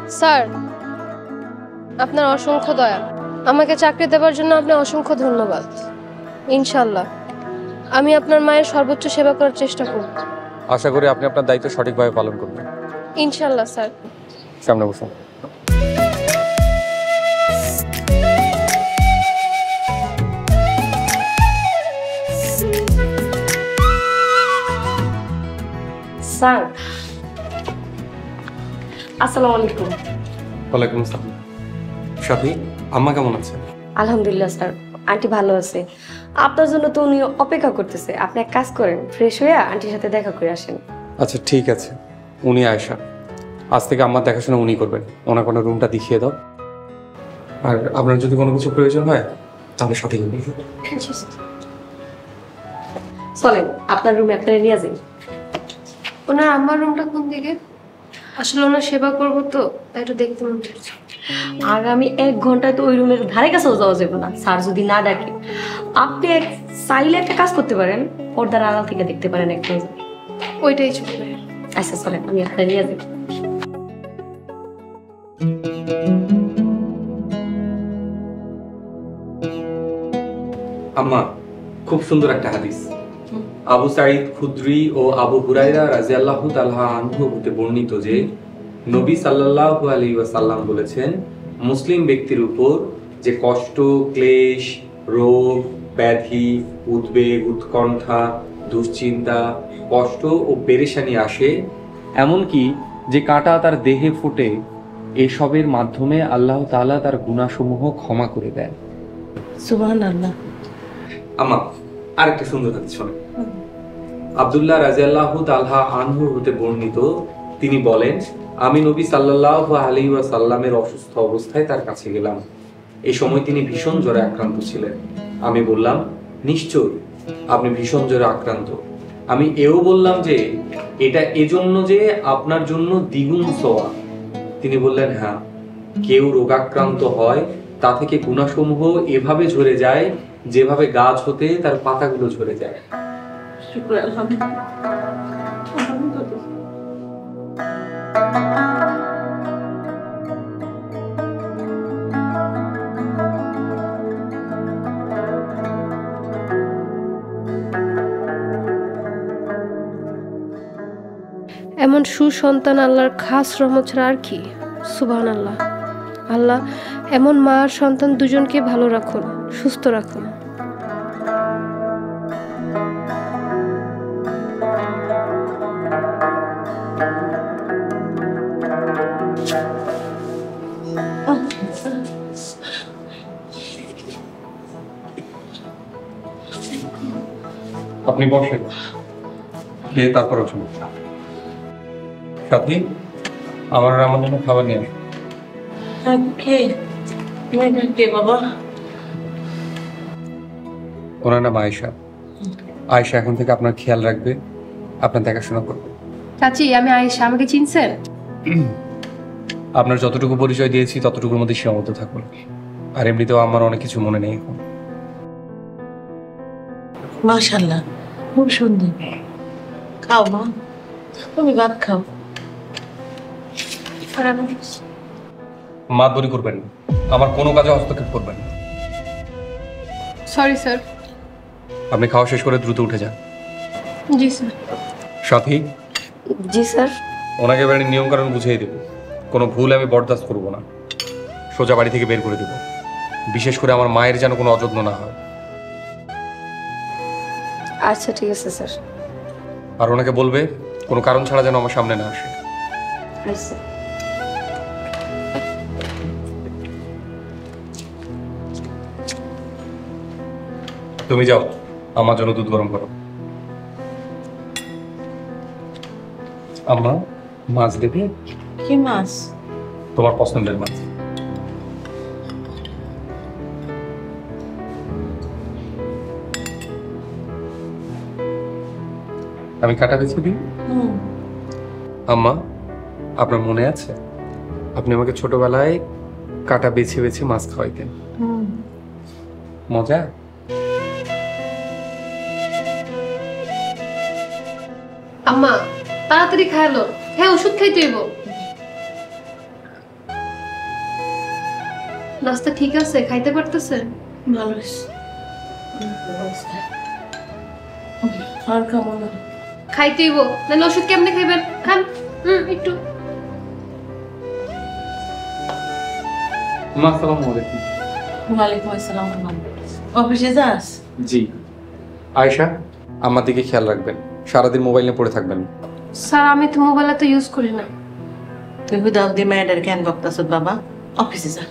Sir, আপনার অসংখ্য দয়া। আমাকে চাকরি দেওয়ার জন্য আপনার অসংখ্য ধন্যবাদ। ইনশাআল্লাহ আমি আপনার মায়ের সর্বোচ্চ সেবা করার চেষ্টা করব। আশা করি আপনি আপনার দায়িত্ব সঠিকভাবে পালন করবেন। ইনশাআল্লাহ স্যার। সামনে বসুন। স্যার, আসসালামু আলাইকুম। ওয়ালাইকুম আসসালাম। সাথী, আম্মা কেমন আছে? আলহামদুলিল্লাহ স্যার, আন্টি ভালো আছে। আপনার জন্য তো উনি অপেক্ষা করতেছে। আপনি এক কাজ করেন, ফ্রেশ হয়ে আন্টির সাথে দেখা করে আসেন। আচ্ছা ঠিক আছে, উনি আয়েশা। আজ থেকে আম্মার দেখাশোনা উনি করবেন। ওনার কোনো রুমটা দেখিয়ে দাও। আর আপনার যদি কোনো কিছু প্রয়োজন হয় তাহলে সঠিক চলেন আপনার রুমে আপনারা নিয়ে যান। ওনার আমার রুমটা কোন দিকে? আসলে ওনার সেবা করবো তো, তাই একটু দেখতে মন চাইছে। আগামী 1 ঘন্টায় তো ওই রুমের ধারে কাছেও যাওয়া যাবে না, স্যার যদি না ডাকে। আপনি চাইলে একটা কাজ করতে পারেন, পর্দার আড়াল থেকে দেখতে পারেন এক নজর। ওইটাই চলবে। আচ্ছা চলেন, আমি আপনার নিয়ে যাই। আম্মা, খুব সুন্দর একটা হাদিস। আবু সাঈদ খুদরি ও আবু হুরায়রা রাদিয়াল্লাহু তাআলা আনহু হতে বর্ণিত যে নবী সাল্লাল্লাহু আলাইহি ওয়াসাল্লাম বলেছেন, মুসলিম ব্যক্তির উপর যে কষ্ট, ক্লেশ, রোগ, ব্যাধি, উদ্বেগ, উৎকণ্ঠা, দুশ্চিন্তা, কষ্ট ও পেরেশানি আসে, এমনকি যে কাঁটা তার দেহে ফোটে, এসবের মাধ্যমে আল্লাহ তাআলা তার গুনাহসমূহ ক্ষমা করে দেন। সুবহানাল্লাহ। আমা আরেকটা সুন্দর হাদিস শোনেন। আব্দুল্লাহ রাদিয়াল্লাহু তাআলা আনহু হতে বর্ণিত, তিনি বলেন, আমি নবী সাল্লাল্লাহু আলাইহি ওয়াসাল্লামের অসুস্থ অবস্থায় তার কাছে গেলাম। এই সময় তিনি ভীষণ জ্বরে আক্রান্ত ছিলেন। আমি বললাম, নিশ্চয় আপনি ভীষণ জ্বরে আক্রান্ত। আমি এও বললাম যে এটা এজন্য যে আপনার জন্য দ্বিগুণ সওয়াব। তিনি বললেন, হ্যাঁ, কেউ রোগাক্রান্ত হয় তা থেকে গুনাহসমূহ এভাবে ঝরে যায় যেভাবে গাছ হতে তার পাতাগুলো ঝরে যায়। শুকর আলহামদুলিল্লাহ। এমন সুসন্তান আল্লাহর খাস রহমত ছাড়া আর কি। সুবহানাল্লাহ। আল্লাহ এমন মা আর সন্তান দুজনকে ভালো রাখুন, সুস্থ রাখুন। আপনি বসেন, খেয়ে তারপর উঠুন। সাথী, আমার জন্য খাবার নিয়ে বাবা। ওনার নাম আয়েশা। আয়েশা এখন থেকে আপনার খেয়াল রাখবে, আপনার দেখাশোনা করবে। চাচি, আমি আয়েশা, আমাকে চিনছেন? আপনার যতটুকু পরিচয় দিয়েছি ততটুকুর মধ্যে সীমাবদ্ধ থাকুন। আর এমনিতেও আমার অনেক কিছু মনে নেই এখন। মাশাআল্লাহ, খুব সুন্দর। খাও মা, তুমি ভাত খাও। মাতবরি করবেন না, আমার কোনো কাজে হস্তক্ষেপ করবেন না। Sorry sir. আপনি খাওয়া শেষ করে দ্রুত উঠে যান। জি স্যার। সাথী, জি স্যার। ওনাকে বাড়ির নিয়ম কানুন বুঝিয়ে দেব। কোনো ভুল আমি বরদাস্ত করবো না। সোজা বাড়ি থেকে বের করে দেব। বিশেষ করে আমার মায়ের যেন কোনো অযত্ন না হয়। আচ্ছা ঠিক আছে স্যার। আর ওনাকে বলবে কোনো কারণ ছাড়া যেন আমার সামনে না আসে। আচ্ছা। তুমি যাও, আমার জন্য দুধ গরম করো। আম্মা, মাছ দেবে? কি মাছ? তোমার পছন্দের মাছ। আমি কাটা বেছে দিই। আম্মা, আপনার মনে আছে আপনি আমাকে ছোটবেলায় কাটা বেছে বেছে মাছ খাওয়াইতেন? মজা? আম্মা তাড়াতাড়ি খাইলো, হ্যাঁ ওষুধ খাইতে হইব। নাস্তা ঠিক আছে, খাইতে পারতেছে? ভালো হয়েছে। আর কেমন? খাইতেইব, নাহলে ওষুধ কেমনে খাইবেন? খান। একটু। মা আসসালামু আলাইকুম। ওয়ালাইকুম আসসালাম। অফিসে যাস? জি। আয়েশা, আমার দিকে খেয়াল রাখবেন, সারাদিন মোবাইল নিয়ে পড়ে থাকবেন। স্যার আমি তো মোবাইল তো ইউজ করি না। তুই হুদাও দি মেয়েদের কেন বকতাছ বাবা? অফিসে যা।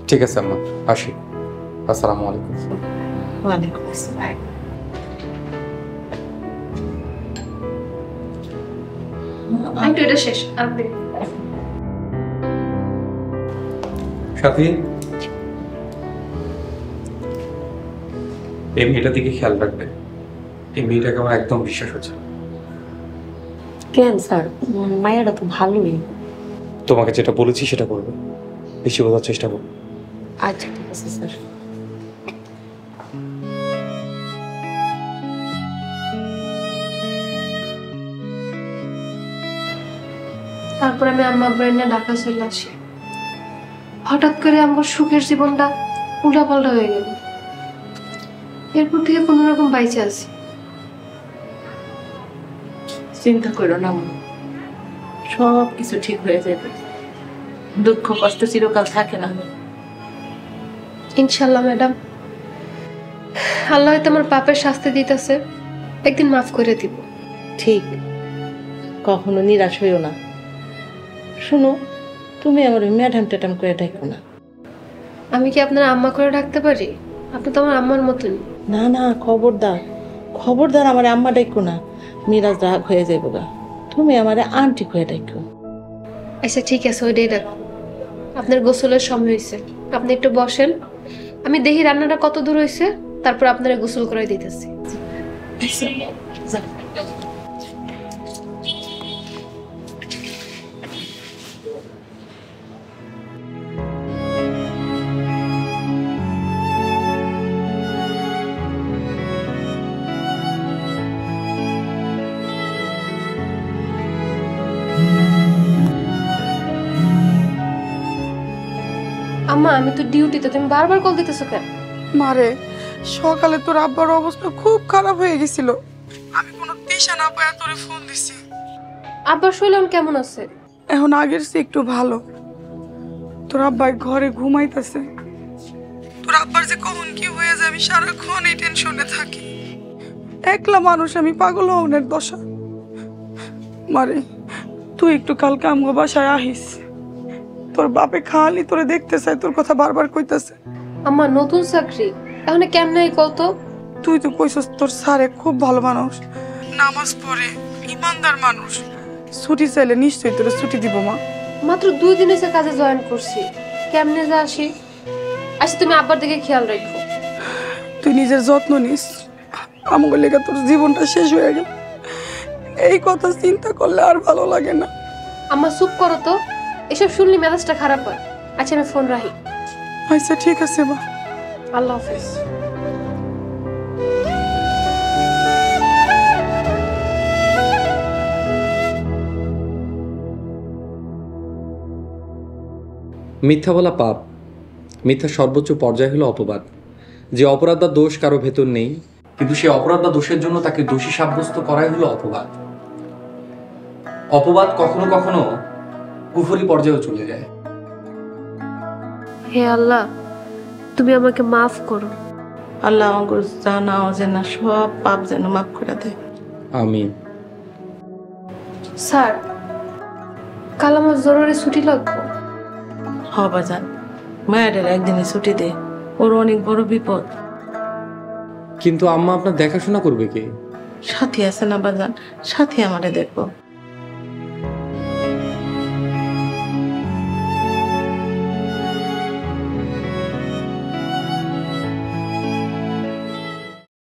ঠিক আছে আম্মা, আসি। আসসালামু আলাইকুম। ওয়ালাইকুম আসসালাম। একটু এটা শেষ আপনি। সাথী, এই মেয়েটার দিকে খেয়াল রাখবেন। এই মেয়েটাকে আমার একদম বিশ্বাস হচ্ছে না। কেন স্যার? মায়াটা তো ভালোই। তোমাকে যেটা বলেছি সেটা করবে, বেশি বোঝার চেষ্টা করবে। আচ্ছা ঠিক আছে স্যার। তারপর আমি আম্মা ব্রেনে ঢাকা চলে আসি। হঠাৎ করে আমার সুখের জীবনটা উল্টাপাল্টা হয়ে গেল। এরপর থেকে কোনো রকম বাইচে আছি। চিন্তা করো না মা, সব কিছু ঠিক হয়ে যাবে। দুঃখ কষ্ট চিরকাল থাকে না। ইনশাল্লাহ ম্যাডাম, আল্লাহ হয়তো আমার পাপের শাস্তি দিতেছে, একদিন মাফ করে দিব। ঠিক, কখনো নিরাশ হইও না। শুনো, তুমি আমার ম্যাডাম ট্যাডাম করে ডাকো না। আমি কি আপনার আম্মা করে ডাকতে পারি? আপনি তো আমার আম্মার মতন। না না, খবরদার খবরদার, আমার আম্মা ডাকো না। মিরাজ রাগ হয়ে যাবো গা। তুমি আমার আন্টি করে ডাকো। আচ্ছা ঠিক আছে, ওইটাই ডাকো। আপনার গোসলের সময় হয়েছে, আপনি একটু বসেন, আমি দেখি রান্নাটা কত দূর হয়েছে, তারপর আপনারা গোসল করে দিতেছি। যা। আম্মা আমি তো ডিউটিতে, তুমি বারবার কল দিতেছো কেন? মারে, সকালে তোর আব্বার অবস্থা খুব খারাপ হয়ে গেছিল। আমি কোনো দিশা না পায়া তোরে ফোন দিছি। আব্বার শরীর কেমন আছে? এখন আগের চেয়ে একটু ভালো। তোর আব্বাই ঘরে ঘুমাইতেছে। তোর আব্বার যে কখন কি হয়ে যায় আমি সারাক্ষণ এই টেনশনে থাকি। একলা মানুষ, আমি পাগল হওয়ার দশা। মারে, তুই একটু কালকে আমগো বাসায় আহিস। তোর বাপে খালি তোরে দেখতে চায়, তোর কথা বারবার কইতাছে। আমার নতুন চাকরি, এখন কেমনে কত? তুই তো কইছস তোর স্যারে খুব ভালো মানুষ, নামাজ পড়ে, ইমানদার মানুষ। ছুটি চাইলে নিশ্চয়ই তোর ছুটি দিব মা। মাত্র 2 দিন এসে কাজে জয়েন করছি, কেমনে যা আসি। আচ্ছা তুমি আব্বার দিকে খেয়াল রাখো। তুই নিজের যত্ন নিস, আমাকে লেগে তোর জীবনটা শেষ হয়ে গেল। এই কথা চিন্তা করলে আর ভালো লাগে না। আম্মা চুপ করো তো, এসব শুনলে মেজাজটা খারাপ হয়। আচ্ছা আমি ফোন রাখি। আচ্ছা ঠিক আছে মা। আল্লাহ হাফেজ। মিথ্যা বলা পাপ। মিথ্যা সর্বোচ্চ পর্যায় হলো অপবাদ। যে অপরাধ বা দোষ কারো ভেতর নেই, কিন্তু সে অপরাধ বা দোষের জন্য তাকে দোষী সাব্যস্ত করাই হলো অপবাদ। অপবাদ কখনো কখনো কুফরি পর্যায়েও চলে যায়। হে আল্লাহ, তুমি আমাকে মাফ করো। আল্লাহ আমার জানা অজানা সব পাপ যেন মাফ করে দেয়। আমিন। স্যার, কাল আমার জরুরি ছুটি লাগবে। হবা যান, মায়ের একদিনে ছুটি দে, ওর অনেক বড় বিপদ। কিন্তু আম্মা আপনার দেখাশোনা করবে কে? সাথী আছে না বাজান, সাথী আমারে দেখবো।